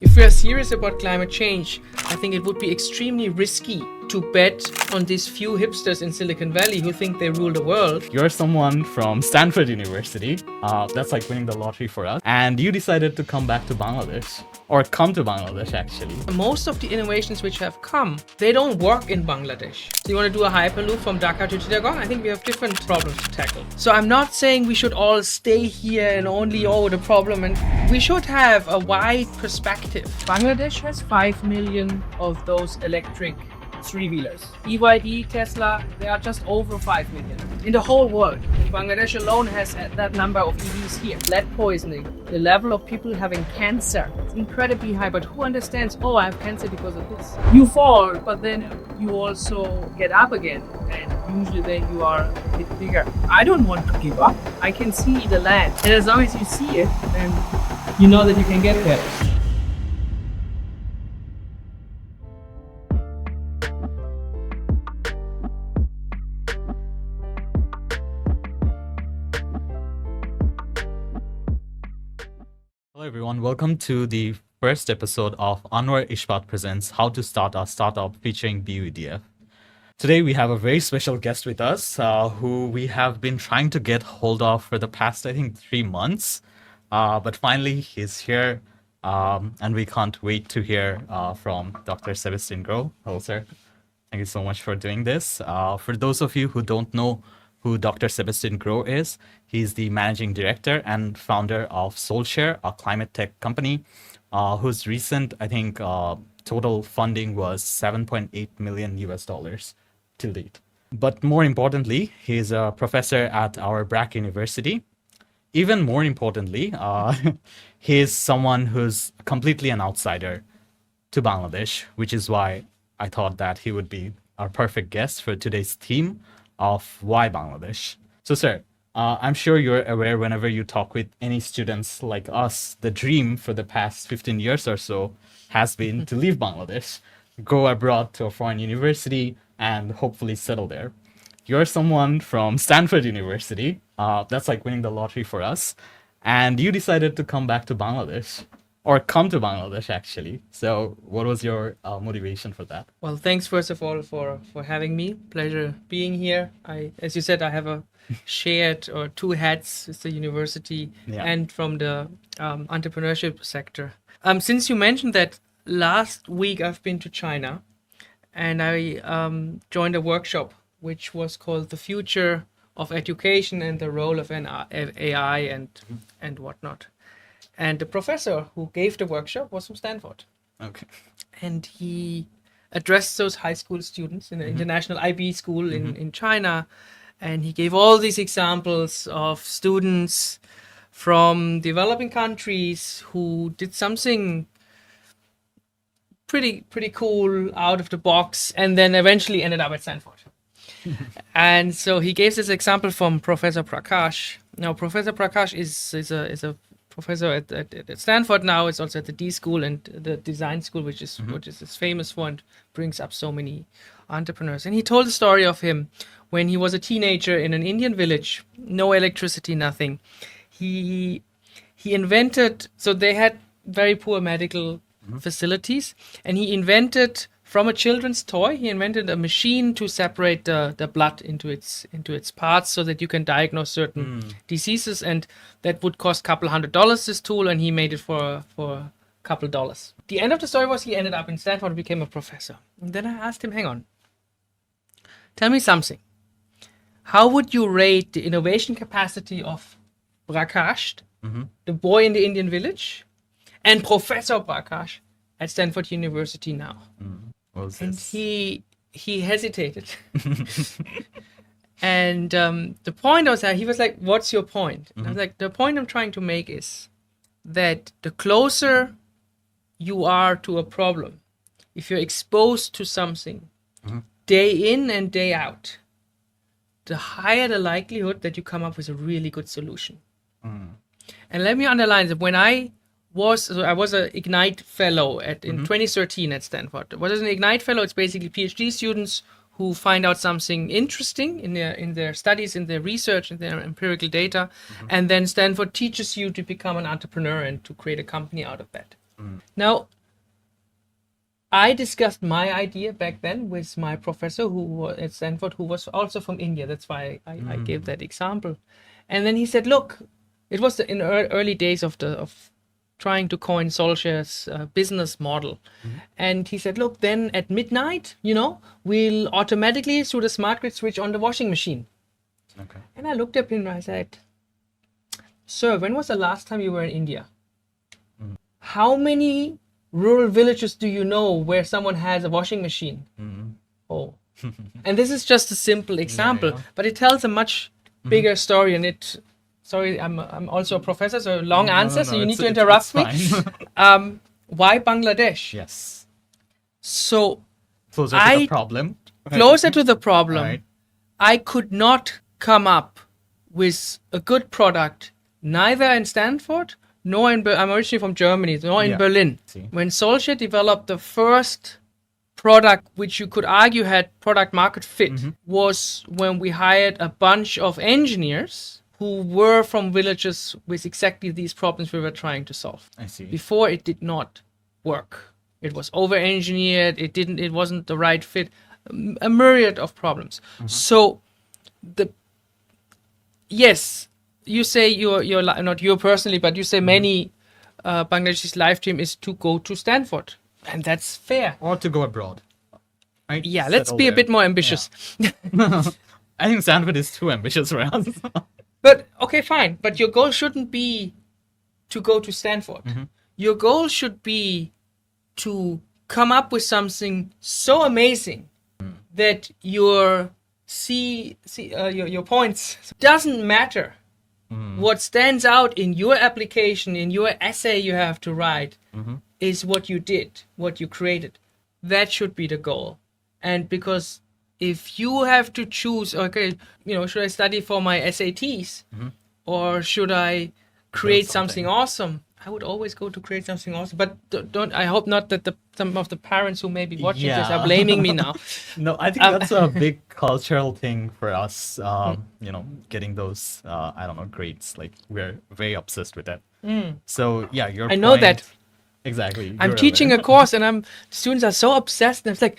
If we are serious about climate change, I think it would be extremely risky to bet on these few hipsters in Silicon Valley who think they rule the world. You're someone from Stanford University. That's like winning the lottery for us. And you decided to come back to Bangladesh. Or come to Bangladesh, actually. Most of the innovations which have come, they don't work in Bangladesh. So you want to do a hyperloop from Dhaka to Chittagong? I think we have different problems to tackle. So I'm not saying we should all stay here and only the problem, and we should have a wide perspective. Bangladesh has 5 million of those electric three-wheelers. BYD, Tesla, they are just over 5 million in the whole world. Bangladesh alone has that number of EVs here. Lead poisoning, the level of people having cancer, it's incredibly high. But who understands, oh, I have cancer because of this? You fall, but then you also get up again, and usually then you are a bit bigger. I don't want to give up. I can see the land, and as long as you see it, then you know that you can get there. Hello everyone, welcome to the first episode of Anwar Ispat presents How to Start a Startup featuring BUEDF. Today we have a very special guest with us who we have been trying to get hold of for the past, I think, 3 months. But finally he's here and we can't wait to hear from Dr. Sebastian Groh. Hello, sir. Thank you so much for doing this. For those of you who don't know who Dr. Sebastian Groh is, he's the managing director and founder of Solshare, a climate tech company, whose recent, I think, total funding was $7.8 million till date. But more importantly, he's a professor at our BRAC University. Even more importantly, he's someone who's completely an outsider to Bangladesh, which is why I thought that he would be our perfect guest for today's theme of why Bangladesh. So, sir, I'm sure you're aware whenever you talk with any students like us, the dream for the past 15 years or so has been to leave Bangladesh, go abroad to a foreign university, and hopefully settle there. You're someone from Stanford University. That's like winning the lottery for us. And you decided to come back to Bangladesh. Or come to Bangladesh, actually. So what was your motivation for that? Well, thanks first of all for having me. Pleasure being here. As you said, I have a shared or two hats. It's the university and from the entrepreneurship sector. Since you mentioned that, last week I've been to China and I joined a workshop which was called The Future of Education and the Role of AI and whatnot. And the professor who gave the workshop was from Stanford. Okay. And he addressed those high school students in an international IB school in China. And he gave all these examples of students from developing countries who did something pretty cool out of the box and then eventually ended up at Stanford. And so he gave this example from Professor Prakash. Now, Professor Prakash is a professor at Stanford now. It's also at the D School and the Design School, which is famous for and brings up so many entrepreneurs. And he told the story of him when he was a teenager in an Indian village, no electricity, nothing. He invented, so they had very poor medical facilities, and he invented, from a children's toy, he invented a machine to separate the blood into its parts so that you can diagnose certain diseases, and that would cost $200, this tool, and he made it for a couple dollars. The end of the story was he ended up in Stanford and became a professor. And then I asked him, hang on, tell me something. How would you rate the innovation capacity of Prakash, the boy in the Indian village, and Professor Prakash at Stanford University now? And he hesitated. And the point was that he was like, what's your point? And I was like, the point I'm trying to make is that the closer you are to a problem, if you're exposed to something day in and day out, the higher the likelihood that you come up with a really good solution. And let me underline that when I was an Ignite fellow in 2013 at Stanford. What is an Ignite fellow? It's basically PhD students who find out something interesting in their studies, in their research, in their empirical data, and then Stanford teaches you to become an entrepreneur and to create a company out of that. Now, I discussed my idea back then with my professor who was at Stanford, who was also from India. That's why I gave that example. And then he said, look, it was in early days of trying to coin Solshare's business model. And he said, look, then at midnight, we'll automatically through the smart grid switch on the washing machine. Okay. And I looked at him and I said, sir, when was the last time you were in India? How many rural villages do you know where someone has a washing machine? Oh. And this is just a simple example, but it tells a much bigger story. And sorry, I'm also a professor, so long answer, so you need to interrupt me. Why Bangladesh? Yes. So closer to the problem. Closer to the problem. Right. I could not come up with a good product, neither in Stanford, nor in I'm originally from Germany, nor in Berlin. When Solshare developed the first product, which you could argue had product market fit, was when we hired a bunch of engineers who were from villages with exactly these problems we were trying to solve. I see. Before, it did not work. It was over-engineered. It wasn't the right fit. A myriad of problems. So, yes, you say you're not you personally, but you say many Bangladeshis' life dream is to go to Stanford, and that's fair. Or to go abroad. Right? Yeah, let's be a bit more ambitious. Yeah. I think Stanford is too ambitious for us. But okay, fine. But your goal shouldn't be to go to Stanford. Your goal should be to come up with something so amazing that your points doesn't matter. What stands out in your application, in your essay you have to write, is what you did, what you created. That should be the goal. And because if you have to choose, okay, should I study for my SATs or should I create something awesome? I would always go to create something awesome. But I hope not that some of the parents who may be watching this are blaming me now. No, I think that's a big cultural thing for us, getting those, grades. Like, we're very obsessed with that. So, yeah, I know that. Exactly. I'm teaching a course and students are so obsessed. And it's like,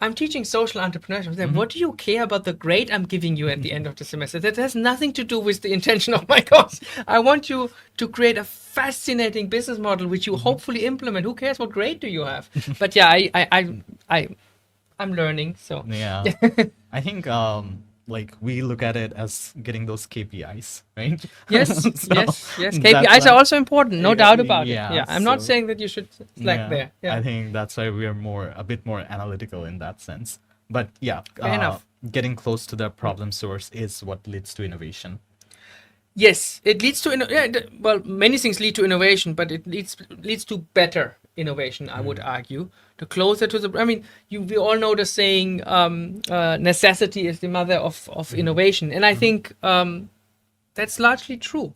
I'm teaching social entrepreneurship. I was like, what do you care about the grade I'm giving you at the end of the semester? That has nothing to do with the intention of my course. I want you to create a fascinating business model which you hopefully implement. Who cares what grade do you have? But yeah, I'm learning. So yeah, I think we look at it as getting those KPIs, right? Yes, yes. KPIs are also important, no doubt about it. Yeah, I'm not saying that you should slack there. Yeah. I think that's why we're a bit more analytical in that sense. But yeah, fair enough. Getting close to the problem source is what leads to innovation. Yes, it leads to well, many things lead to innovation, but it leads to better innovation, I would argue. The closer to we all know the saying, necessity is the mother of innovation. And I think that's largely true.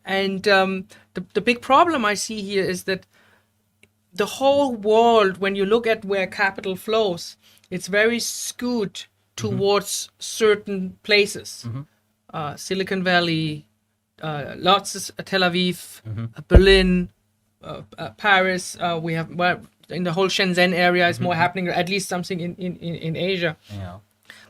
And the big problem I see here is that the whole world, when you look at where capital flows, it's very skewed towards certain places. Silicon Valley, lots of Tel Aviv, Berlin, Paris. We have in the whole Shenzhen area is more happening, or at least something in Asia. Yeah.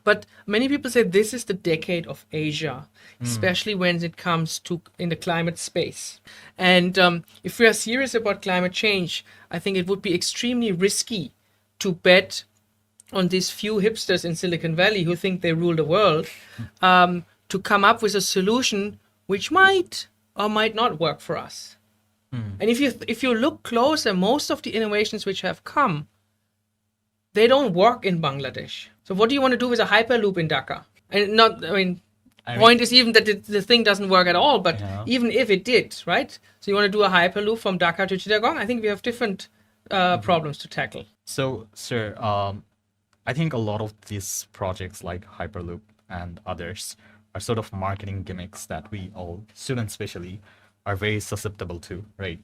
But many people say this is the decade of Asia, especially when it comes to in the climate space. And if we are serious about climate change, I think it would be extremely risky to bet on these few hipsters in Silicon Valley who think they rule the world, to come up with a solution which might or might not work for us. And if you look closer, most of the innovations which have come, they don't work in Bangladesh. So what do you want to do with a hyperloop in Dhaka? And point is even that the thing doesn't work at all, but even if it did, right? So you want to do a hyperloop from Dhaka to Chittagong? I think we have different problems to tackle. So, sir, I think a lot of these projects like Hyperloop and others are sort of marketing gimmicks that we all, students especially, are very susceptible to, right?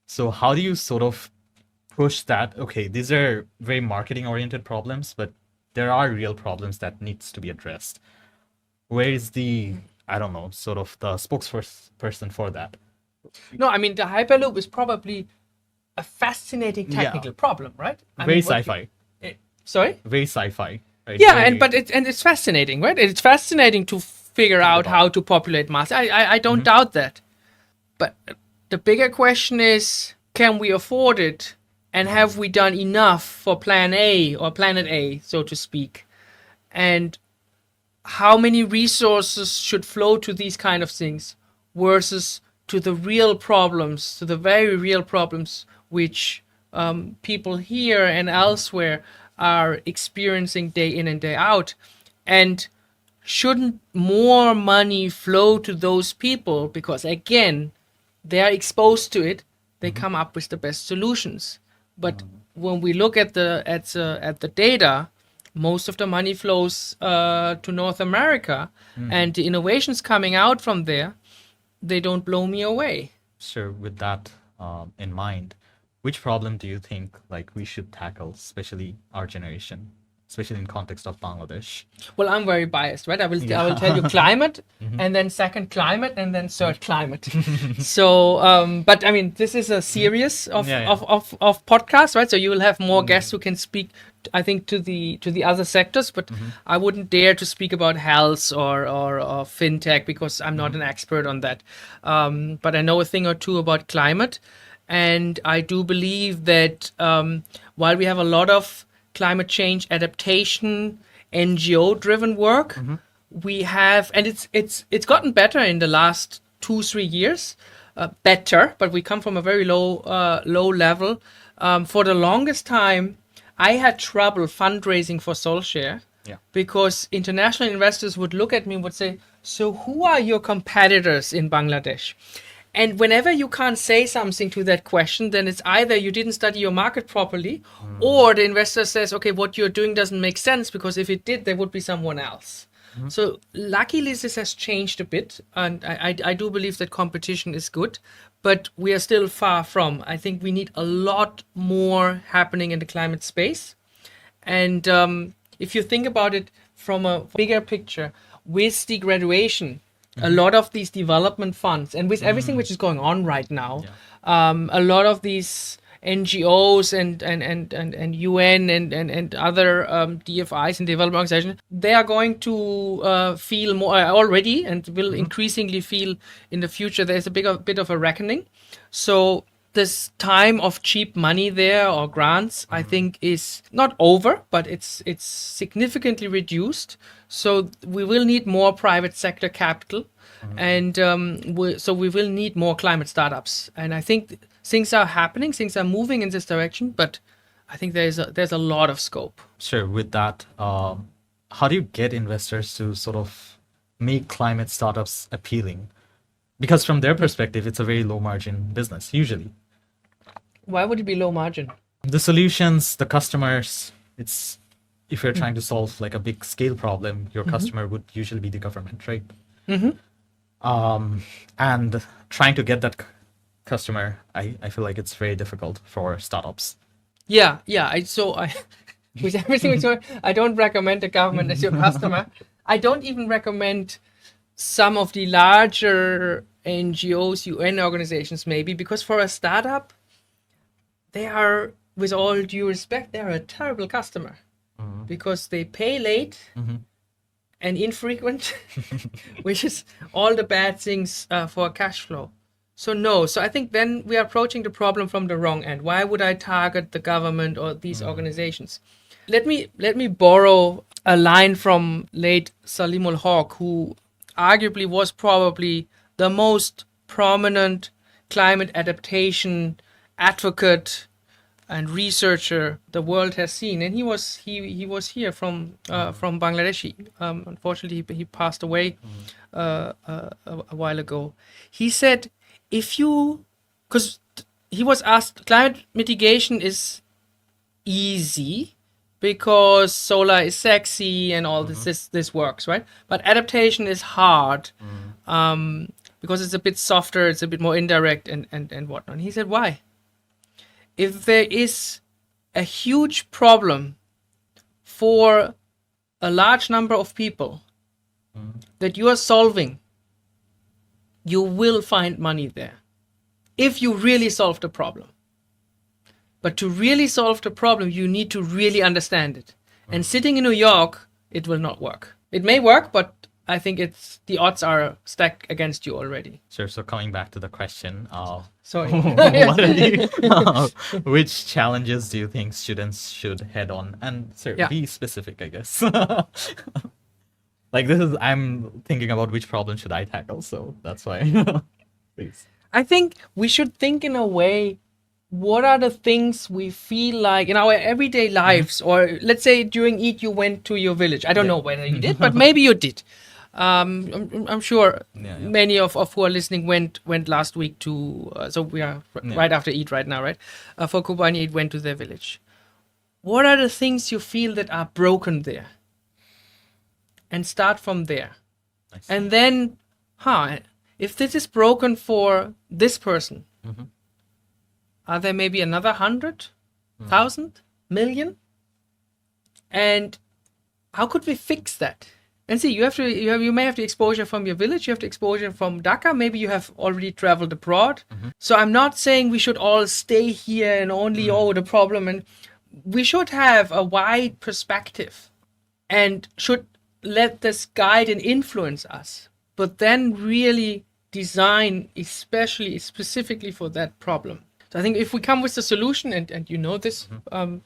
So how do you sort of push that? Okay, these are very marketing oriented problems, but there are real problems that needs to be addressed. Where is the, sort of the spokesperson for that? No, I mean, the Hyperloop is probably a fascinating technical problem, right? I Very mean, what sci-fi. Sorry? Very sci-fi. Right? Yeah, Very, but it's fascinating, right? It's fascinating to figure out how to populate Mars. I don't doubt that. But the bigger question is, can we afford it? And have we done enough for Plan A or Planet A, so to speak? And how many resources should flow to these kind of things versus to the real problems, to the very real problems which people here and elsewhere are experiencing day in and day out? And shouldn't more money flow to those people? Because again, they are exposed to it, they come up with the best solutions. But when we look at the data, most of the money flows to North America, and the innovations coming out from there, they don't blow me away. Sure. With that in mind, which problem do you think like we should tackle, especially our generation, especially in context of Bangladesh? Well, I'm very biased, right? I will tell you climate, and then second climate, and then third climate. So, but I mean, this is a series of podcasts, right? So you will have more guests who can speak, I think, to the other sectors, but I wouldn't dare to speak about health or fintech because I'm not an expert on that. But I know a thing or two about climate, and I do believe that while we have a lot of climate change adaptation NGO driven work, we have, and it's gotten better in the last 2-3 years, better, but we come from a very low level. For the longest time I had trouble fundraising for Solshare because international investors would look at me and would say, so who are your competitors in Bangladesh? And whenever you can't say something to that question, then it's either you didn't study your market properly, or the investor says, okay, what you're doing doesn't make sense, because if it did, there would be someone else. So luckily this has changed a bit, and I do believe that competition is good, but we are still far from. I think we need a lot more happening in the climate space. And if you think about it from a bigger picture, with the graduation, a lot of these development funds, and with everything which is going on right now, a lot of these NGOs and UN and other DFIs and development organizations, they are going to feel more already, and will increasingly feel in the future. There's a bit of a reckoning. So this time of cheap money there or grants, I think, is not over, but it's significantly reduced. So we will need more private sector capital, and so we will need more climate startups. And I think things are happening, things are moving in this direction, but I think there's a lot of scope. Sure. With that, how do you get investors to sort of make climate startups appealing? Because from their perspective, it's a very low margin business usually. Why would it be low margin? The solutions, the customers, it's, if you're trying to solve like a big scale problem, your customer would usually be the government, right? And trying to get that customer, I feel like it's very difficult for startups. Yeah. With everything, I don't recommend the government as your customer. I don't even recommend some of the larger NGOs, UN organizations, maybe, because for a startup, they are, with all due respect, they are a terrible customer because they pay late and infrequent, which is all the bad things for cash flow. So no, so I think then we are approaching the problem from the wrong end. Why would I target the government or these organizations? Let me borrow a line from late Salim ul Haq, who arguably was probably the most prominent climate adaptation advocate and researcher the world has seen. And he was here from Bangladesh. Unfortunately, he passed away a while ago. He said, because he was asked, climate mitigation is easy because solar is sexy and all this works, right? But adaptation is hard because it's a bit softer, it's a bit more indirect and whatnot. And he said, why? If there is a huge problem for a large number of people that you are solving, you will find money there. if you really solve the problem. But to really solve the problem, you need to really understand it. And sitting in New York, it will not work. It may work, but I think the odds are stacked against you already. Sure. So coming back to the question of Sorry. which challenges do you think students should head on? And sir, be specific, I guess. Like I'm thinking about which problem should I tackle, so that's why. Please. I think we should think in a way, what are the things we feel like in our everyday lives, or let's say during Eid you went to your village. I don't know whether you did, but maybe you did. I'm sure many of who are listening went last week to, so we are right after Eid right now, right? For Kurbani Eid went to their village. What are the things you feel that are broken there? And start from there. And then, if this is broken for this person, are there maybe another 100,000, million? And how could we fix that? And see, you may have the exposure from your village, you have the exposure from Dhaka, maybe you have already traveled abroad. So I'm not saying we should all stay here and only the problem, and we should have a wide perspective and should let this guide and influence us, but then really design specifically for that problem. So I think if we come with the solution, and you know this,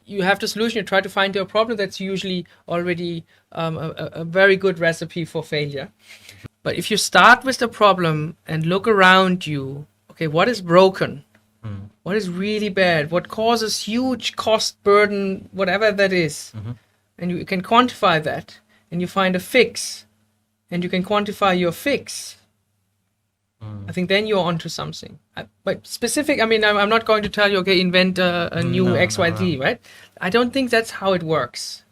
you have the solution, you try to find your problem, that's usually already a very good recipe for failure. But if you start with the problem and look around you, okay, what is broken? What is really bad? What causes huge cost burden, whatever that is? And you can quantify that, and you find a fix, and you can quantify your fix. I think then you're onto something. But specific, I mean, I'm not going to tell you, okay, invent a new XYZ, right? I don't think that's how it works.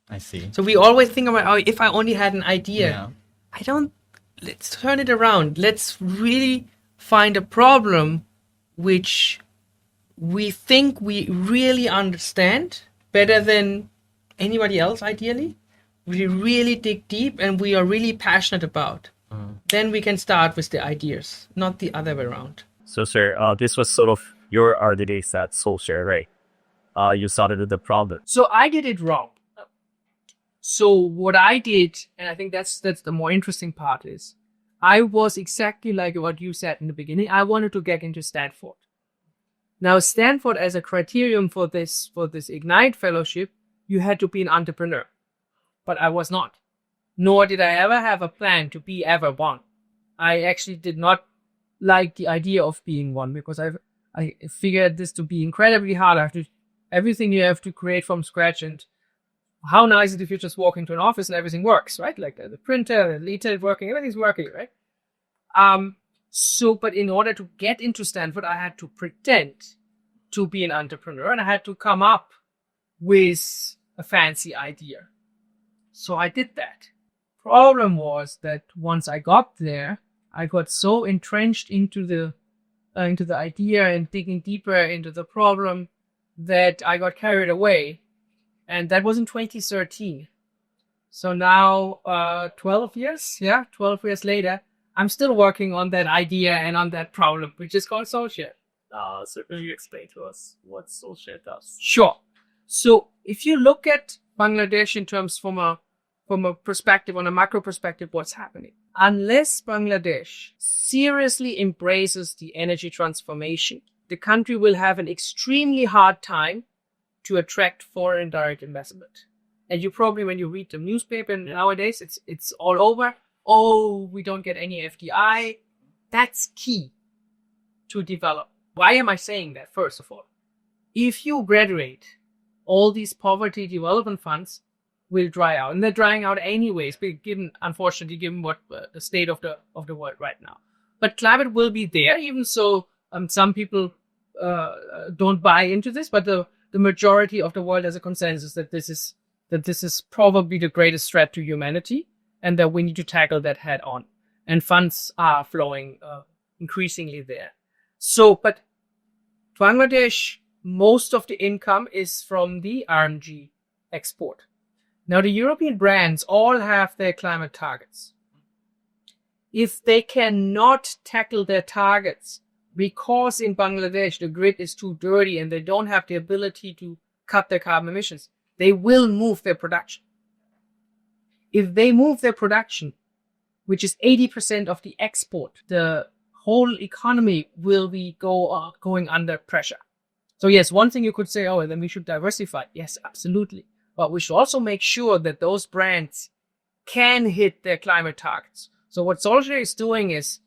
I see. So we always think about, if I only had an idea. Let's turn it around. Let's really find a problem which we think we really understand better than anybody else, ideally. We really dig deep and we are really passionate about. Then we can start with the ideas, not the other way around. So, sir, this was sort of your early days at Solshare, right? You started with the problem. So I did it wrong. So what I did, and I think that's the more interesting part, is I was exactly like what you said in the beginning. I wanted to get into Stanford. Now, Stanford, as a criterion for this Ignite Fellowship, you had to be an entrepreneur. But I was not. Nor did I ever have a plan to be ever one. I actually did not like the idea of being one, because I figured this to be incredibly hard. Everything you have to create from scratch, and how nice is it if you just walk into an office and everything works, right? Like the printer, the lead working, everything's working, right? But in order to get into Stanford, I had to pretend to be an entrepreneur, and I had to come up with a fancy idea. So I did that. Problem was that once I got there, I got so entrenched into the idea and digging deeper into the problem that I got carried away, and that was in 2013. So now, 12 years later, I'm still working on that idea and on that problem, which is called Solshare. So can you explain to us what Solshare does? Sure. So if you look at Bangladesh in terms from a perspective, on a macro perspective, what's happening? Unless Bangladesh seriously embraces the energy transformation, the country will have an extremely hard time to attract foreign direct investment. And you probably, when you read the newspaper nowadays, it's all over. Oh, we don't get any FDI. That's key to develop. Why am I saying that? First of all, if you graduate, all these poverty development funds will dry out, and they're drying out anyways, unfortunately, given what the state of the world right now. But climate will be there, even so some people don't buy into this, but the majority of the world has a consensus that this is probably the greatest threat to humanity, and that we need to tackle that head on. And funds are flowing increasingly there. So, but Bangladesh, most of the income is from the RMG export. Now, the European brands all have their climate targets. If they cannot tackle their targets because in Bangladesh the grid is too dirty and they don't have the ability to cut their carbon emissions, they will move their production. If they move their production, which is 80% of the export, the whole economy will be going under pressure. So yes, one thing you could say, oh, then we should diversify. Yes, absolutely. But we should also make sure that those brands can hit their climate targets. So what Solshare is doing is,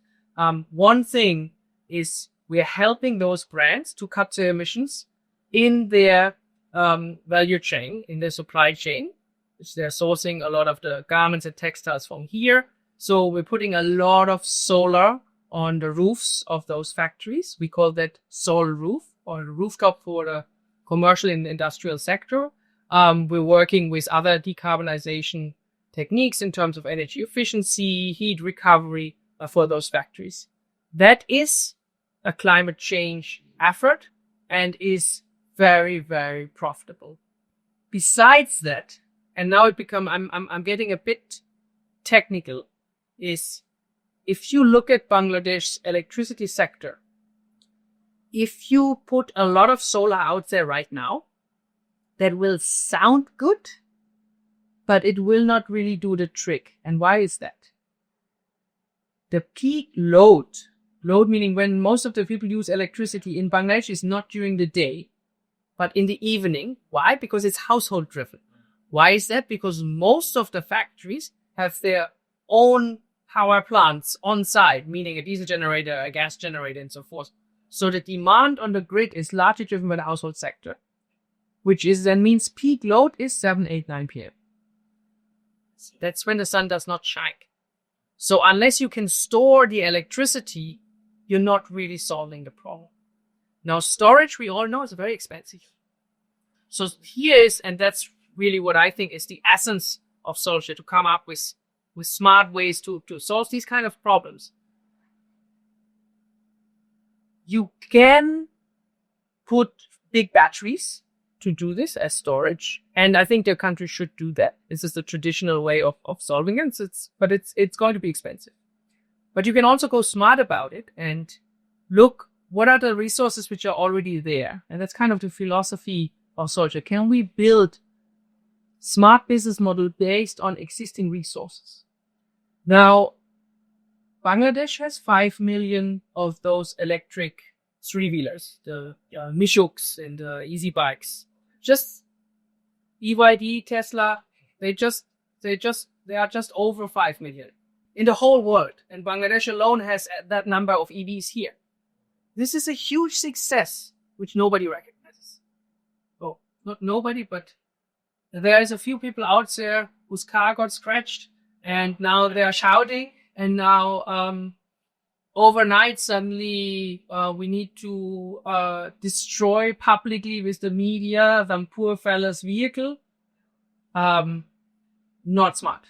one thing is we are helping those brands to cut their emissions in their value chain, in their supply chain, which they're sourcing a lot of the garments and textiles from here. So we're putting a lot of solar on the roofs of those factories. We call that Sol Roof, or rooftop for the commercial and industrial sector. We're working with other decarbonization techniques in terms of energy efficiency, heat recovery for those factories. That is a climate change effort and is very, very profitable. Besides that, and now I'm getting a bit technical, is if you look at Bangladesh's electricity sector, if you put a lot of solar out there right now, that will sound good, but it will not really do the trick. And why is that? The peak load meaning when most of the people use electricity in Bangladesh, is not during the day, but in the evening. Why? Because it's household driven. Why is that? Because most of the factories have their own power plants on site, meaning a diesel generator, a gas generator, and so forth. So the demand on the grid is largely driven by the household sector, which then means peak load is 7, 8, 9 p.m. That's when the sun does not shine. So unless you can store the electricity, you're not really solving the problem. Now, storage, we all know, is very expensive. So here is, and that's really what I think is the essence of Solshare, to come up with smart ways to solve these kind of problems. You can put big batteries to do this as storage, and I think the country should do that. This is the traditional way of solving it. But it's going to be expensive. But you can also go smart about it and look what are the resources which are already there, and that's kind of the philosophy of Solshare. Can we build smart business model based on existing resources? Now, Bangladesh has 5 million of those electric three-wheelers, the Mishuks and the easy bikes. Just BYD, Tesla, they are just over 5 million in the whole world. And Bangladesh alone has that number of EVs here. This is a huge success, which nobody recognizes. Oh, not nobody, but there is a few people out there whose car got scratched, and now they are shouting. And now, overnight, suddenly, we need to destroy publicly with the media the poor fella's vehicle. Not smart.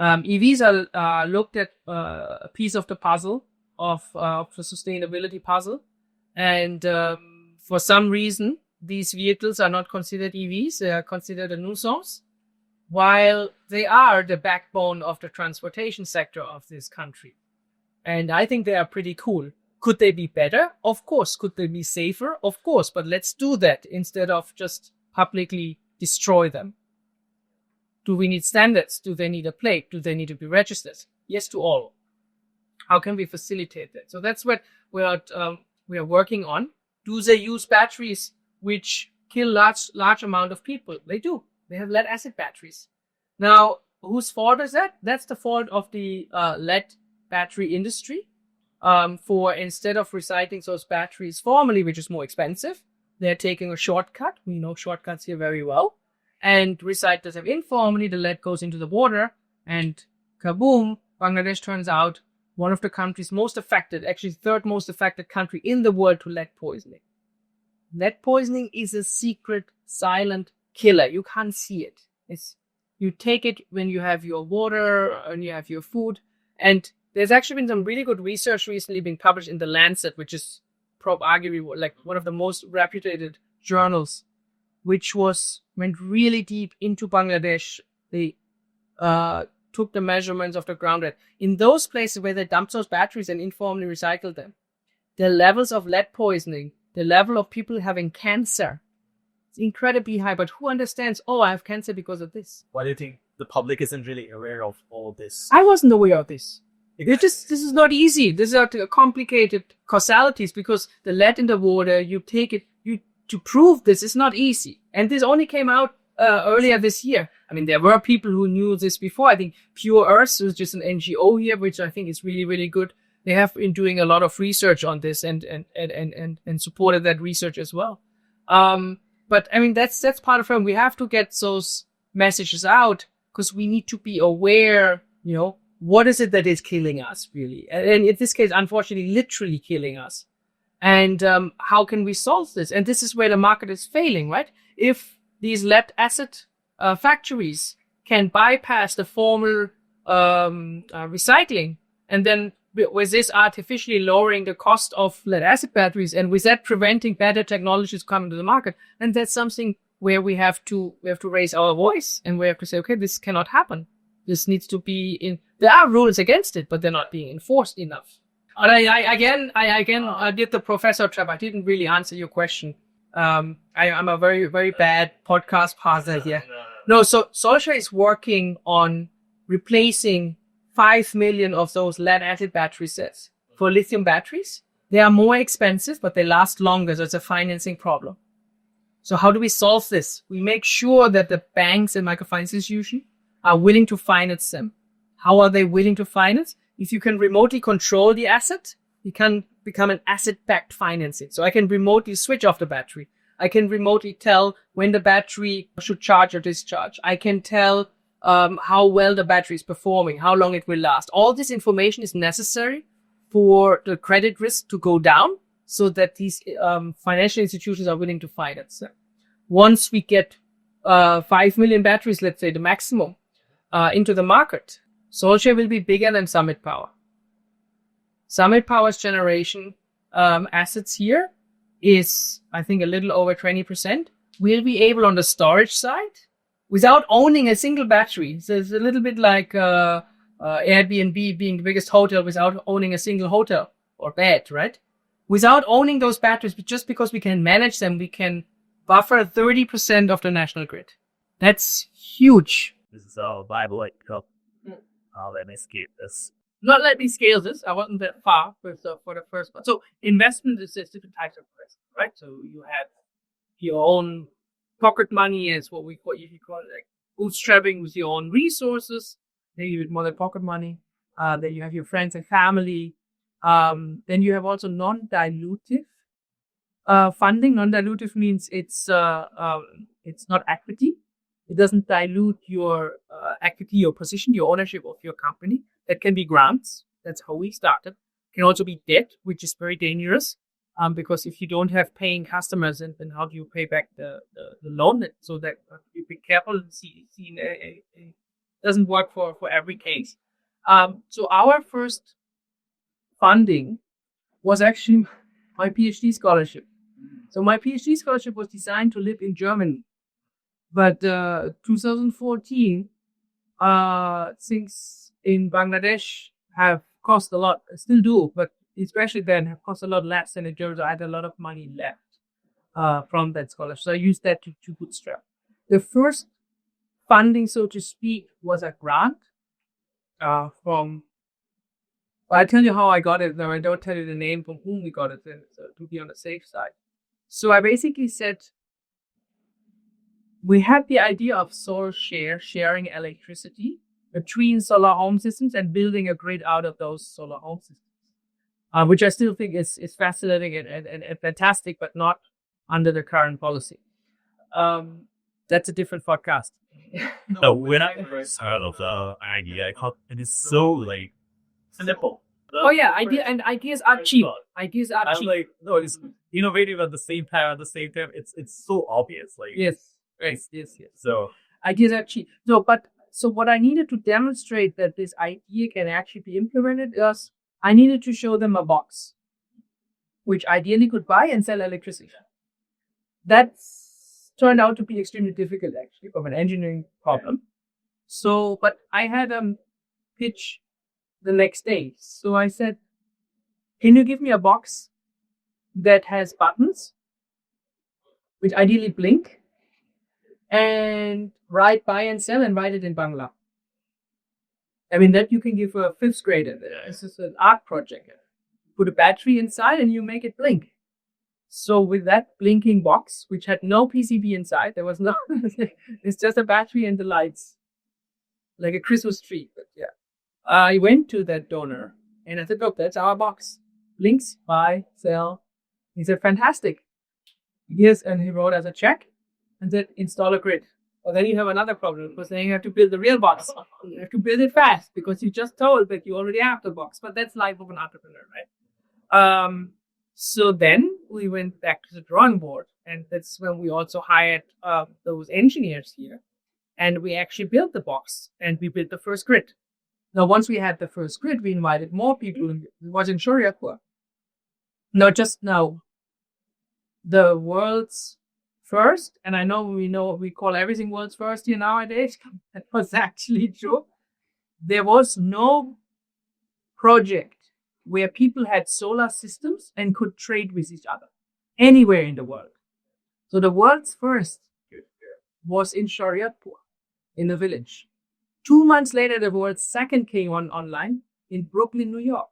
EVs are looked at a piece of the puzzle of the sustainability puzzle, and for some reason, these vehicles are not considered EVs; they are considered a nuisance, while they are the backbone of the transportation sector of this country. And I think they are pretty cool. Could they be better? Of course. Could they be safer? Of course. But let's do that instead of just publicly destroy them. Do we need standards? Do they need a plate? Do they need to be registered? Yes to all. How can we facilitate that? So that's what we are working on. Do they use batteries which kill large amount of people? They do. They have lead acid batteries. Now, whose fault is that? That's the fault of the lead battery industry. For instead of recycling those batteries formally, which is more expensive, they're taking a shortcut. We know shortcuts here very well. And recyclers have informally, the lead goes into the water, and kaboom, Bangladesh turns out one of the countries most affected, actually third most affected country in the world to lead poisoning. Lead poisoning is a secret, silent killer. You can't see it. You take it when you have your water and you have your food. And there's actually been some really good research recently being published in The Lancet, which is arguably like one of the most reputed journals, which went really deep into Bangladesh. They took the measurements of the ground. In those places where they dumped those batteries and informally recycled them, the levels of lead poisoning, the level of people having cancer, it's incredibly high. But who understands, oh, I have cancer because of this? Why do you think the public isn't really aware of all this? I wasn't aware of this. This is not easy. These are complicated causalities because the lead in the water, you take it, to prove this is not easy. And this only came out earlier this year. I mean, there were people who knew this before. I think Pure Earth is just an NGO here, which I think is really, really good. They have been doing a lot of research on this and supported that research as well. But I mean, that's part of it. We have to get those messages out because we need to be aware, what is it that is killing us really? And in this case, unfortunately, literally killing us. And how can we solve this? And this is where the market is failing, right? If these lead acid factories can bypass the formal recycling, and then with this artificially lowering the cost of lead acid batteries, and with that preventing better technologies coming to the market, and that's something where we have to raise our voice, and we have to say, okay, this cannot happen. This needs to be in. There are rules against it, but they're not being enforced enough. And I did the professor trap. I didn't really answer your question. I'm a very, very bad podcast partner here. No, so Solshare is working on replacing 5 million of those lead acid battery sets for lithium batteries. They are more expensive, but they last longer. So it's a financing problem. So how do we solve this? We make sure that the banks and microfinance institutions are willing to finance them. How are they willing to finance? If you can remotely control the asset, you can become an asset-backed financing. So I can remotely switch off the battery. I can remotely tell when the battery should charge or discharge. I can tell how well the battery is performing, how long it will last. All this information is necessary for the credit risk to go down so that these financial institutions are willing to finance them. Once we get 5 million batteries, let's say the maximum, into the market, Solshare will be bigger than Summit Power. Summit Power's generation assets here is, I think, a little over 20%. We'll be able on the storage side, without owning a single battery. So it's a little bit like Airbnb being the biggest hotel without owning a single hotel or bed, right? Without owning those batteries, but just because we can manage them, we can buffer 30% of the national grid. That's huge. This is all Bible like. Let me skip this. Not let me scale this. I wasn't that far for the first one. So investment is different types of risk, right? So you have your own pocket money as what you call it, like bootstrapping with your own resources. Maybe with more than pocket money. Then you have your friends and family. Then you have also non-dilutive funding. Non-dilutive means it's not equity. It doesn't dilute your equity, your position, your ownership of your company. That can be grants. That's how we started. It can also be debt, which is very dangerous because if you don't have paying customers, then how do you pay back the loan? So that you be careful. It doesn't work for every case. So our first funding was actually my PhD scholarship. So my PhD scholarship was designed to live in Germany. But 2014, things in Bangladesh have cost a lot, still do, but especially then have cost a lot less than in Germany. So I had a lot of money left from that scholarship. So I used that to bootstrap. The first funding, so to speak, was a grant from. Well, I'll tell you how I got it. No, I don't tell you the name from whom we got it, so to be on the safe side. So I basically said, we had the idea of Solshare sharing electricity between solar home systems and building a grid out of those solar home systems, which I still think is fascinating and fantastic, but not under the current policy. That's a different podcast. No, when I first heard of the idea, it is so like simple. Oh yeah, ideas are cheap. Ideas are I'm cheap. like, no, it's innovative at the same time. It's so obvious. Like Yes. Yes. So Ideas are cheap. So what I needed to demonstrate that this idea can actually be implemented is I needed to show them a box, which ideally could buy and sell electricity. That's turned out to be extremely difficult actually from an engineering problem. So, but I had a pitch the next day. So I said, can you give me a box that has buttons, which ideally blink, and write buy and sell and write it in Bangla. I mean, that you can give a 5th grader. This is an art project. Put a battery inside and you make it blink. So with that blinking box, which had no PCB inside, there was no, it's just a battery and the lights, like a Christmas tree. But yeah, I went to that donor and I said, look, that's our box. Blinks, buy, sell. He said, fantastic. Yes, and he wrote us a check and said, install a grid. Well, then you have another problem because then you have to build the real box. You have to build it fast because you just told that you already have the box. But that's life of an entrepreneur, right? So then we went back to the drawing board, and that's when we also hired those engineers here, and we actually built the box and we built the first grid. Now, once we had the first grid, we invited more people. It was in 𝗕𝐴𝐴𝐴𝐴𝐴. Not just now, the world's first, and I know we call everything world's first here nowadays. That was actually true. There was no project where people had solar systems and could trade with each other anywhere in the world. So the world's first was in 𝗕𝐴𝐴𝐴𝐴 in a village. 2 months later, the world's second came online in Brooklyn, New York.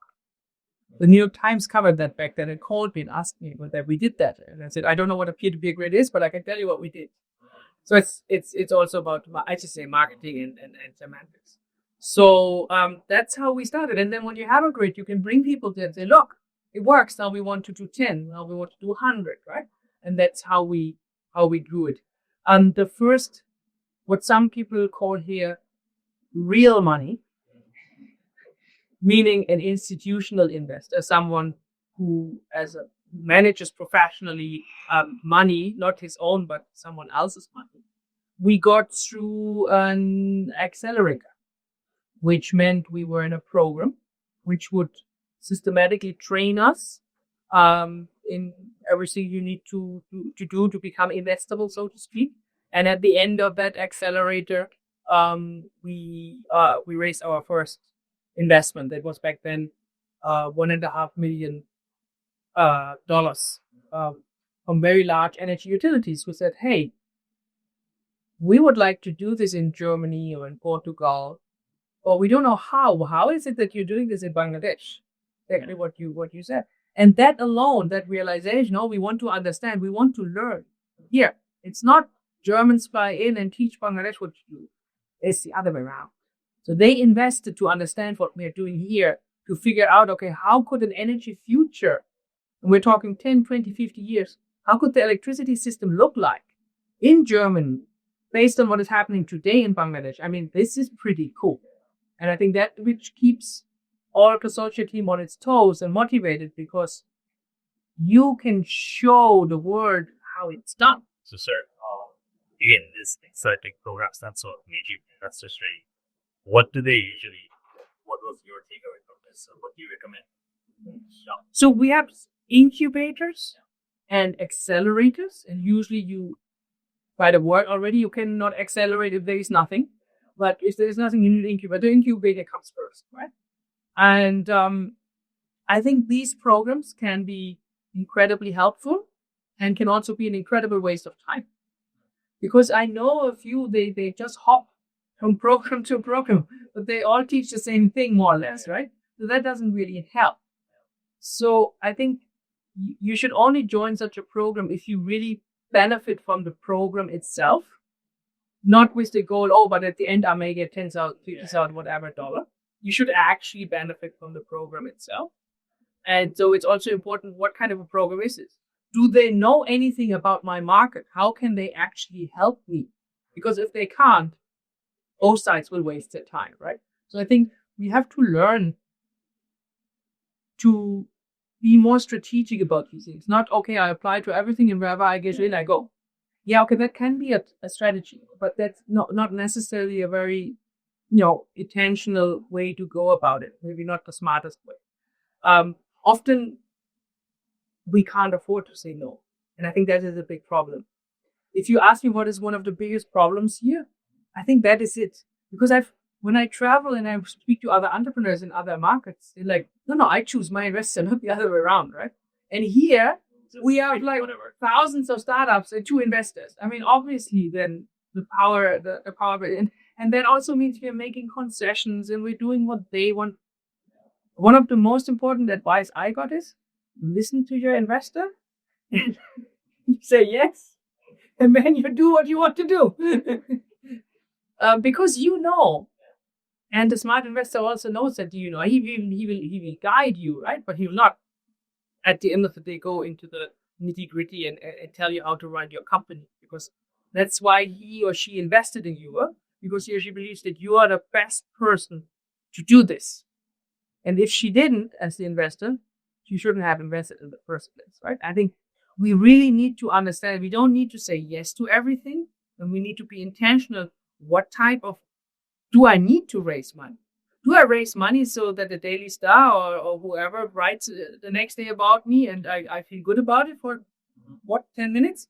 The New York Times covered that back then and called me and asked me whether we did that. And I said, I don't know what a peer-to-peer grid is, but I can tell you what we did. So it's also about, I just say, marketing and semantics. So that's how we started. And then when you have a grid, you can bring people there and say, look, it works. Now we want to do 10. Now we want to do 100, right? And that's how we grew it. And the first, what some people call here real money, meaning an institutional investor, someone who manages professionally money, not his own, but someone else's money. We got through an accelerator, which meant we were in a program which would systematically train us in everything you need to do to become investable, so to speak. And at the end of that accelerator, we raised our first investment. That was back then $1.5 million from very large energy utilities who said, hey, we would like to do this in Germany or in Portugal, but we don't know how. How is it that you're doing this in Bangladesh? Exactly what you said. And that alone, that realization, we want to understand, we want to learn. Here, it's not Germans fly in and teach Bangladesh what to do. It's the other way around. So they invested to understand what we're doing here, to figure out, okay, how could an energy future, and we're talking 10, 20, 50 years, how could the electricity system look like in Germany based on what is happening today in Bangladesh? I mean, this is pretty cool. And I think that which keeps all of the Solshare team on its toes and motivated, because you can show the world how it's done. So, sir, again, this exciting programs, that's what made you investors ready. What do they usually, what was your takeaway from this? What do you recommend? Yeah. So we have incubators and accelerators, and usually you, by the word already, you cannot accelerate if there is nothing. But if there is nothing, you need an incubator. The incubator comes first, right? And I think these programs can be incredibly helpful and can also be an incredible waste of time. Because I know a few, they just hop from program to program, but they all teach the same thing more or less, right? So that doesn't really help. So I think you should only join such a program if you really benefit from the program itself, not with the goal, but at the end I may get 10,000, 50,000, whatever dollar. You should actually benefit from the program itself. And so it's also important, what kind of a program is this? Do they know anything about my market? How can they actually help me? Because if they can't, both sides will waste their time, right? So I think we have to learn to be more strategic about these things. Not, okay, I apply to everything and wherever I get in, I go. Yeah, okay, that can be a strategy, but that's not necessarily a very, intentional way to go about it. Maybe not the smartest way. Often we can't afford to say no. And I think that is a big problem. If you ask me what is one of the biggest problems here, I think that is it. Because when I travel and I speak to other entrepreneurs in other markets, they're like, no, I choose my investor, not the other way around, right? And here, we have like thousands of startups and 2 investors. I mean, obviously, then the power, and that also means we are making concessions and we're doing what they want. One of the most important advice I got is listen to your investor and say yes, and then you do what you want to do. Because you know, and the smart investor also knows that he will guide you, right? But he will not, at the end of the day, go into the nitty gritty and tell you how to run your company, because that's why he or she invested in you, because he or she believes that you are the best person to do this. And if she didn't, as the investor, she shouldn't have invested in the first place, right? I think we really need to understand, we don't need to say yes to everything, and we need to be intentional. What type of, do I need to raise money? Do I raise money so that the Daily Star or whoever writes the next day about me and I feel good about it for, 10 minutes?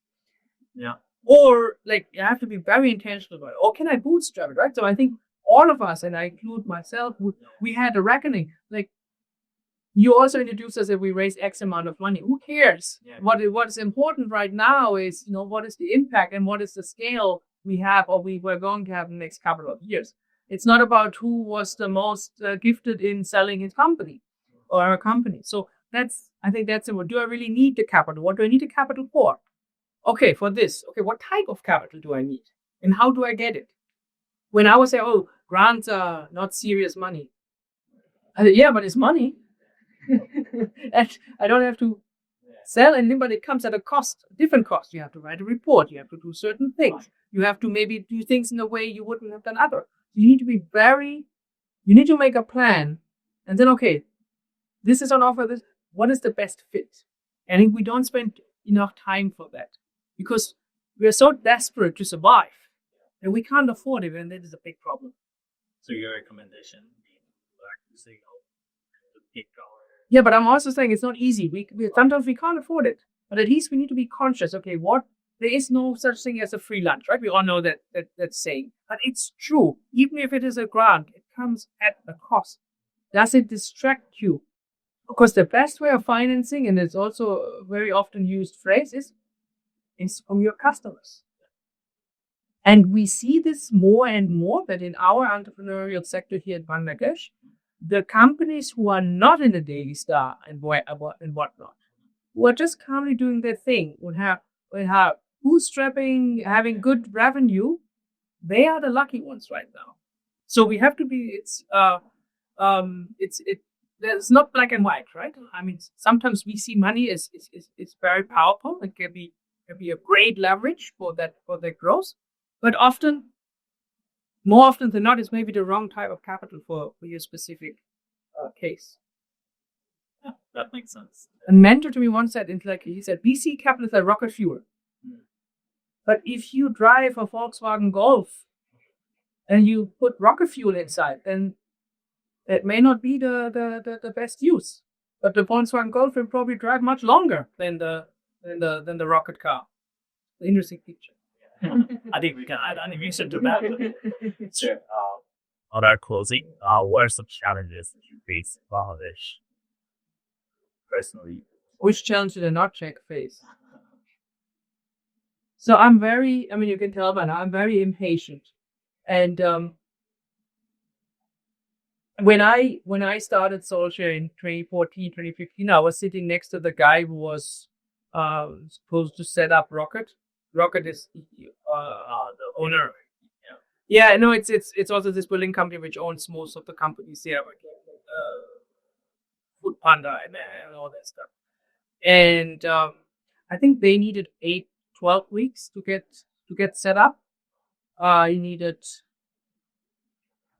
Yeah. Or like, you have to be very intentional about it. Or can I bootstrap it, right? So I think all of us, and I include myself, we had a reckoning. Like, you also introduced us that we raise X amount of money. Who cares? Yeah. What is important right now is, what is the impact and what is the scale we have or we were going to have in the next couple of years. It's not about who was the most gifted in selling his company or our company. So I think that's important. Do I really need the capital? What do I need the capital for? Okay, for this. Okay, what type of capital do I need? And how do I get it? When I would say, grants are not serious money. Yeah, but it's money. And I don't have to sell anything, but it comes at a cost, a different cost. You have to write a report. You have to do certain things. You have to maybe do things in a way you wouldn't have done other. You need to be you need to make a plan. And then, okay, this is on offer. What is the best fit? And if we don't spend enough time for that, because we are so desperate to survive and we can't afford it, and that is a big problem. So your recommendation being to say to pick our. Yeah, but I'm also saying it's not easy. We sometimes we can't afford it, but at least we need to be conscious. Okay, there is no such thing as a free lunch, right? We all know that saying, but it's true. Even if it is a grant, it comes at a cost. Does it distract you? Because the best way of financing, and it's also a very often used phrase, is from your customers. And we see this more and more that in our entrepreneurial sector here at Bangladesh, the companies who are not in the Daily Star and whatnot, who are just calmly doing their thing, will have bootstrapping, having good revenue, they are the lucky ones right now. So we have to be. There's not black and white, right? I mean, sometimes we see money is very powerful. It can be a great leverage for their growth, but more often than not, it's maybe the wrong type of capital for your specific case. Yeah, that makes sense. A mentor to me once said, he said, VC capital is like rocket fuel. But if you drive a Volkswagen Golf and you put rocket fuel inside, then it may not be the best use. But the Volkswagen Golf will probably drive much longer than the rocket car. The interesting picture. I think we can add animation to that. Sure. On our closing, what are some challenges that you face in Bangladesh personally? Which challenge did I not face? So you can tell by now, I'm very impatient. And when I started Solshare in 2014, 2015, I was sitting next to the guy who was supposed to set up Rocket. Rocket is the owner. Yeah, no, it's also this building company which owns most of the companies here, like Food Panda and all that stuff. And I think they needed 12 weeks to get set up. You needed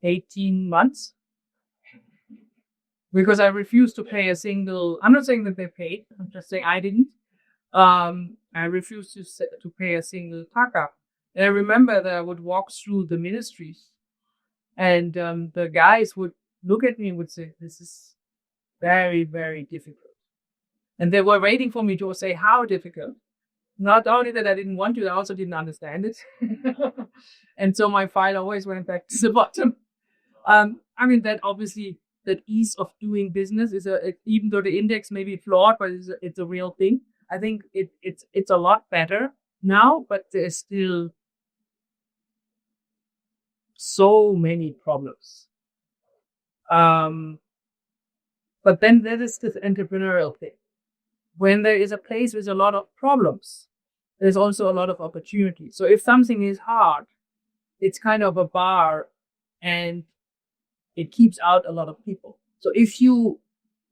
18 months because I refused to pay a single. I'm not saying that they paid. I'm just saying I didn't. I refused to pay a single taka. And I remember that I would walk through the ministries, and the guys would look at me and would say, "This is very, very difficult." And they were waiting for me to say how difficult. Not only that I didn't want to, I also didn't understand it. And so my file always went back to the bottom. I mean, that obviously, that ease of doing business is even though the index may be flawed, but it's a real thing. I think it's a lot better now, but there's still so many problems. But then there is this entrepreneurial thing. When there is a place with a lot of problems, there's also a lot of opportunity. So if something is hard, it's kind of a bar and it keeps out a lot of people. So if you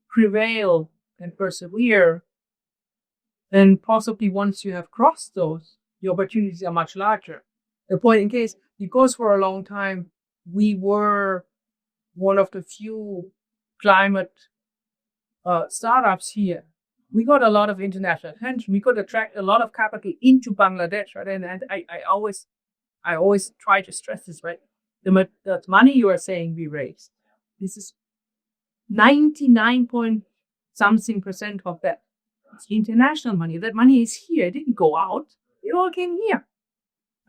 prevail and persevere, then possibly once you have crossed those, the opportunities are much larger. The point in case, because for a long time, we were one of the few climate startups here. We got a lot of international attention. We could attract a lot of capital into Bangladesh, right? And I always try to stress this, right? The money you are saying we raised, this is 99.something% of that. It's international money. That money is here. It didn't go out. It all came here.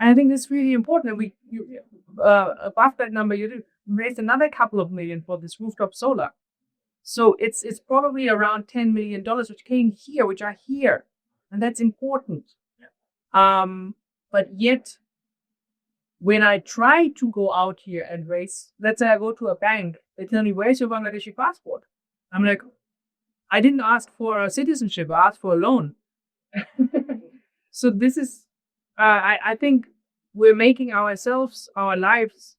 And I think that's really important. And above that number, you raised another couple of million for this rooftop solar. So it's probably around $10 million, which came here, which are here. And that's important. But yet, when I try to go out here and raise, let's say I go to a bank, they tell me, where's your Bangladeshi passport? I'm like, I didn't ask for a citizenship, I asked for a loan. So this is, I think we're making ourselves, our lives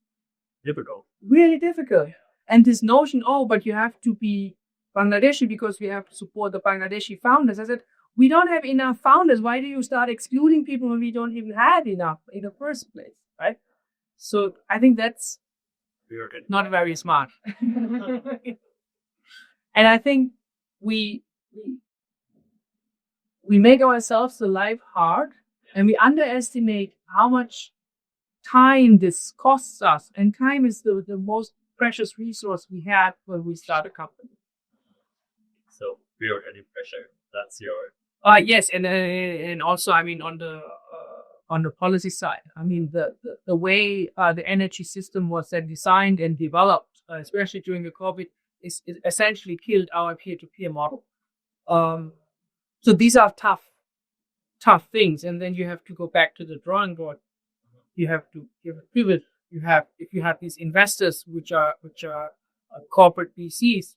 difficult. Really difficult. And this notion, but you have to be Bangladeshi because we have to support the Bangladeshi founders. I said, we don't have enough founders. Why do you start excluding people when we don't even have enough in the first place, right? So I think that's not very smart. And I think we make ourselves the life hard, and we underestimate how much time this costs us. And time is the most precious resource we have when we start a company. So we are any pressure. That's your yes, and also, I mean, on the policy side, I mean, the way the energy system was then designed and developed, especially during the COVID, is essentially killed our peer-to-peer model. So these are tough things, and then you have to go back to the drawing board. You have to pivot. If you have these investors which are corporate VCs,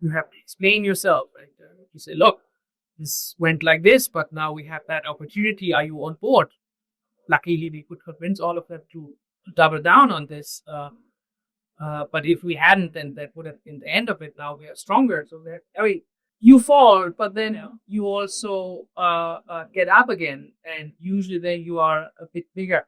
you have to explain yourself. Right? You say, look, this went like this, but now we have that opportunity. Are you on board? Luckily, we could convince all of them to double down on this. But if we hadn't, then that would have been the end of it. Now we are stronger. So you fall, but then you also get up again, and usually then you are a bit bigger.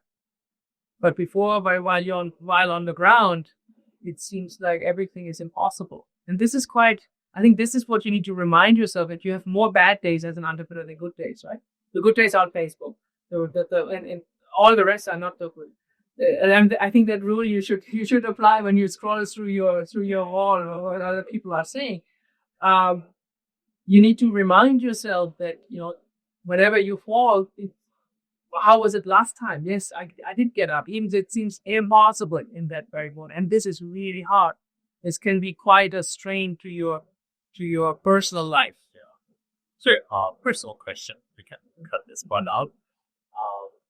But before, while on the ground, it seems like everything is impossible. And this is I think this is what you need to remind yourself, that you have more bad days as an entrepreneur than good days, right? The good days are on Facebook. And all the rest are not so good. And I think that rule you should apply when you scroll through your wall or what other people are saying. You need to remind yourself that, whenever you fall, how was it last time? Yes, I did get up. Even it seems impossible in that very moment. And this is really hard. This can be quite a strain to your personal life. Yeah. So, personal question. We can cut this part out.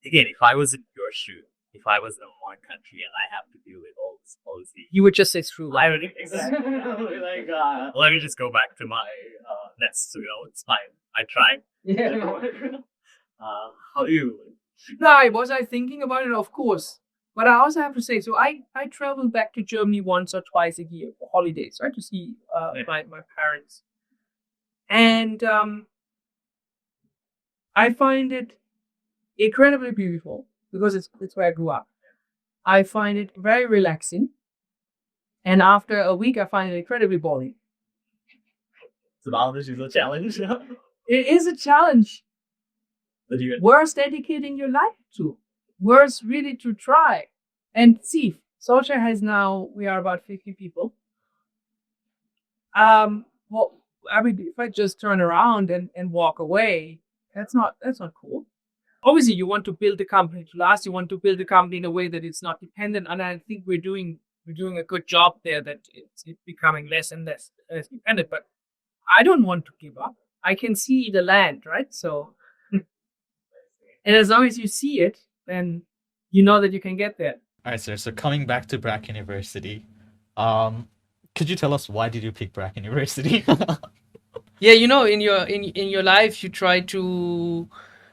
Again, if I was in your shoe, if I was in a foreign country and I have to deal with all this policy, You would just say screw. I would exactly let me just go back to my nest. It's fine. I tried. Yeah. How do you? No, was I thinking about it? Of course. But I also have to say, so I travel back to Germany once or twice a year for holidays, right, to see my parents. And I find it incredibly beautiful because it's where I grew up. I find it very relaxing. And after a week, I find it incredibly boring. So Bangladesh is a challenge. It is a challenge. Worth dedicating your life to. Worth really to try. And see, Solshare has now, we are about 50 people. Well, I mean, if I just turn around and walk away, that's not cool. Obviously, you want to build the company to last. You want to build the company in a way that it's not dependent. And I think we're doing a good job there, that it's becoming less and less dependent. But I don't want to give up. I can see the land, right? So, and as long as you see it, then you know that you can get there. All right, sir. So coming back to BRAC University, could you tell us why did you pick BRAC University? Yeah, you know, in your life, you try to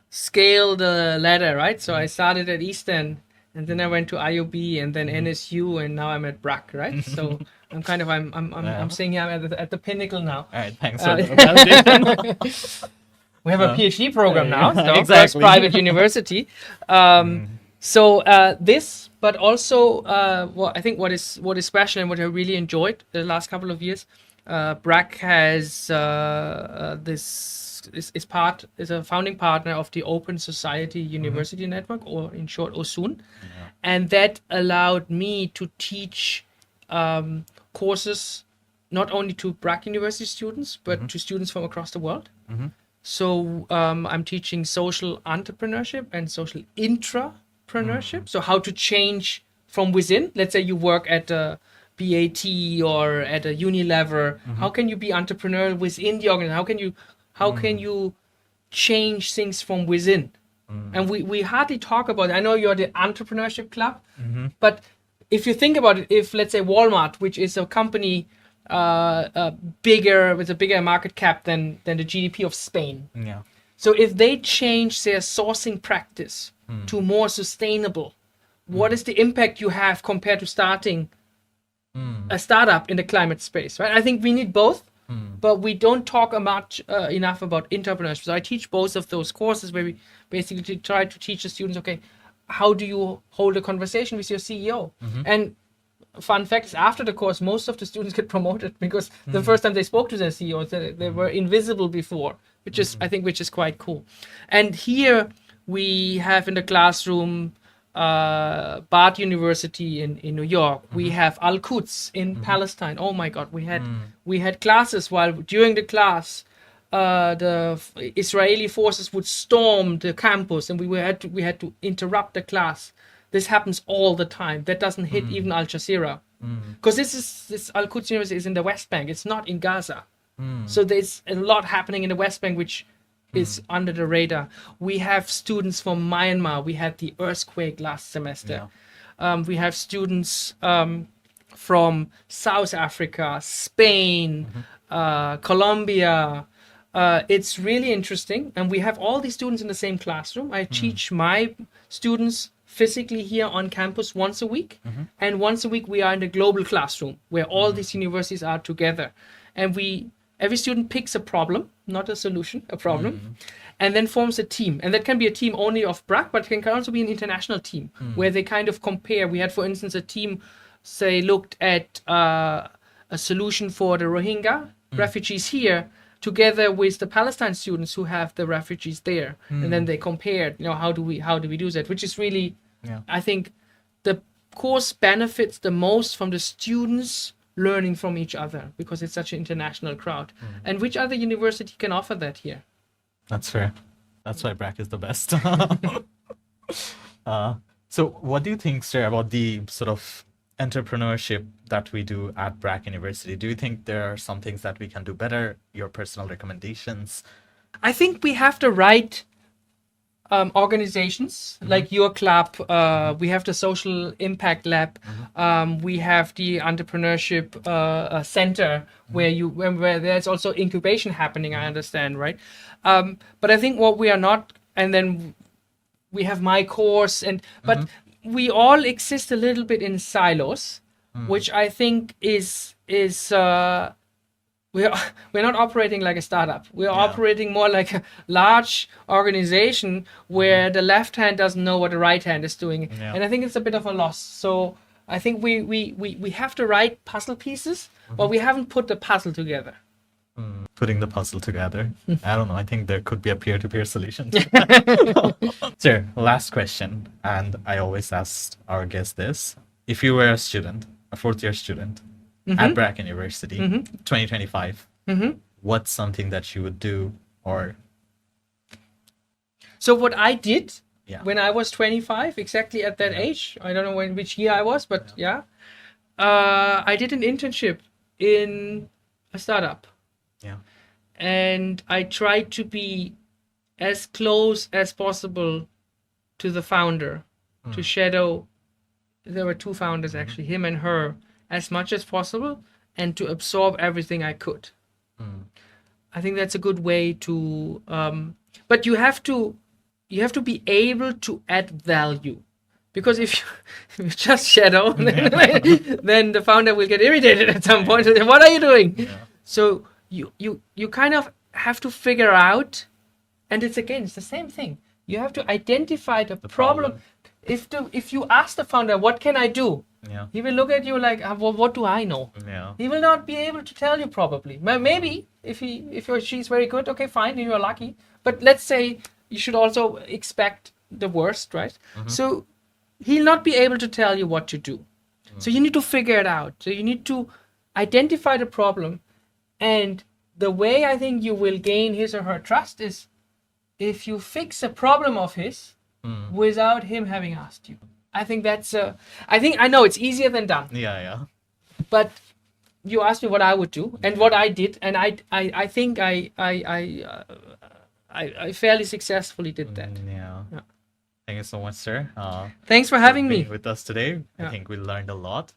scale the ladder, right? So I started at Eastern, and then I went to IOB, and then NSU, and now I'm at BRAC, right? So I'm saying here I'm at the pinnacle now. All right, thanks for the validation. We have a PhD program now, so exactly. first private university. So this, but also I think what is special and what I really enjoyed the last couple of years, BRAC has is a founding partner of the Open Society University Network, or in short, OSUN, and that allowed me to teach courses not only to BRAC University students but to students from across the world. So I'm teaching social entrepreneurship and social intrapreneurship. So how to change from within. Let's say you work at a BAT or at a Unilever. How can you be entrepreneurial within the organization? How can you change things from within? And we hardly talk about it. I know you're the entrepreneurship club, but if you think about it, if let's say Walmart, which is a company with a bigger market cap than the GDP of Spain. Yeah. So if they change their sourcing practice to more sustainable, what is the impact you have compared to starting a startup in the climate space, right? I think we need both, but we don't talk much enough about entrepreneurship. So I teach both of those courses where we basically try to teach the students, okay, how do you hold a conversation with your CEO? And fun fact is, after the course, most of the students get promoted because the first time they spoke to their CEO, they were invisible before, which is, I think, quite cool. And here we have in the classroom Bard University in New York. We have Al-Quds in Palestine. Oh my God, we had classes while during the class the Israeli forces would storm the campus, and we had to interrupt the class. This happens all the time. That doesn't hit even Al Jazeera, because this Al-Quds University is in the West Bank. It's not in Gaza. So there's a lot happening in the West Bank which is under the radar. We have students from Myanmar. We had the earthquake last semester. We have students from South Africa, Spain, Colombia. It's really interesting, and we have all these students in the same classroom. I teach my students physically here on campus once a week, and once a week we are in the global classroom where all these universities are together, and every student picks a problem, not a solution, a problem, and then forms a team. And that can be a team only of BRAC, but it can also be an international team where they kind of compare. We had, for instance, a team, say, looked at a solution for the Rohingya refugees here together with the Palestine students who have the refugees there. And then they compared, how do we do that? Which is really, I think, the course benefits the most from the students learning from each other, because it's such an international crowd. And which other university can offer that here? That's fair. That's why BRAC is the best. So what do you think, sir, about the sort of entrepreneurship that we do at BRAC University? Do you think there are some things that we can do better? Your personal recommendations? I think we have the right organizations like your club. We have the Social Impact Lab. We have the Entrepreneurship Center where there's also incubation happening, I understand, right? But I think what we are not, and then we have my course, but we all exist a little bit in silos, which I think is we're not operating like a startup. We're operating more like a large organization where the left hand doesn't know what the right hand is doing. And I think it's a bit of a loss. So I think we have the right puzzle pieces, but we haven't put the puzzle together. Putting the puzzle together. I don't know. I think there could be a peer-to-peer solution. Sir, last question. And I always ask our guests this. If you were a student, a fourth-year student, at BRAC University, 2025, what's something that you would do? Or so what I did when I was 25, exactly at that age, I don't know which year I was, but I did an internship in a startup. and I tried to be as close as possible to the founder, to shadow. There were two founders actually, him and her, as much as possible, and to absorb everything I could. I think that's a good way to. But you have to be able to add value, because if you just shadow, then the founder will get irritated at some point. What are you doing? Yeah. So you kind of have to figure out, and it's the same thing. You have to identify the problem. If you ask the founder, what can I do? Yeah. He will look at you like, well, what do I know? Yeah. He will not be able to tell you probably. Maybe if he or she's very good, okay, fine, you are lucky. But let's say you should also expect the worst, right? So he'll not be able to tell you what to do. So you need to figure it out. So you need to identify the problem. And the way I think you will gain his or her trust is if you fix a problem of his without him having asked you. I think I know it's easier than done. Yeah. But you asked me what I would do and what I did, and I think I fairly successfully did that. Yeah. Thank you so much, sir. Thanks for having me. Being with us today. Yeah. I think we learned a lot.